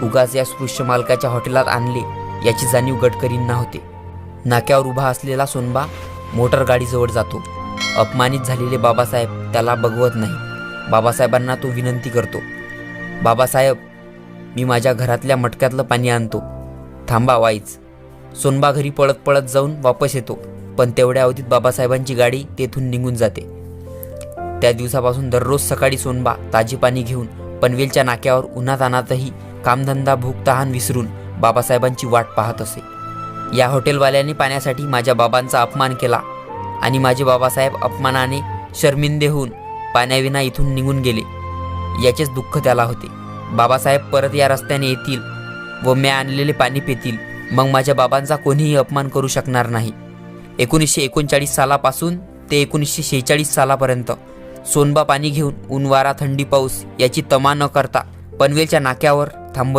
उगाच या स्पृश्य मालकाच्या हॉटेलात आणले याची जाणीव गडकरींना होते. नाक्यावर उभा असलेला सोनबा मोटर गाडीजवळ जातो. अपमानित झालेले बाबासाहेब त्याला बघवत नाही. बाबासाहेबांना तो विनंती करतो, बाबासाहेब, मी माझ्या घरातल्या मटक्यातलं पाणी आणतो, थांबा वाईच. सोनबा घरी पळत पळत जाऊन वापस येतो, पण तेवढ्या अवधीत बाबासाहेबांची गाडी तेथून निघून जाते. त्या दिवसापासून दररोज सकाळी सोनबा ताजी पाणी घेऊन पनवेलच्या नाक्यावर उन्हातानातही कामधंदा भूक तहान विसरून बाबासाहेबांची वाट पाहत असे. या हॉटेलवाल्याने पाण्यासाठी माझ्या बाबांचा अपमान केला आणि माझे बाबासाहेब अपमानाने शर्मिंदे होऊन पाण्याविना इथून निघून गेले, याचेच दुःख त्याला होते. बाबासाहेब परत या रस्त्याने येतील व मी आणलेले पाणी पितील, मग माझ्या बाबांचा कोणीही अपमान करू शकणार नाही. 1939 सालापासून ते 1946 सालापर्यंत सोनबा पाणी घेऊन ऊन वारा थंडी पाऊस याची तमा न करता पनवेलच्या नाक्यावर थांबत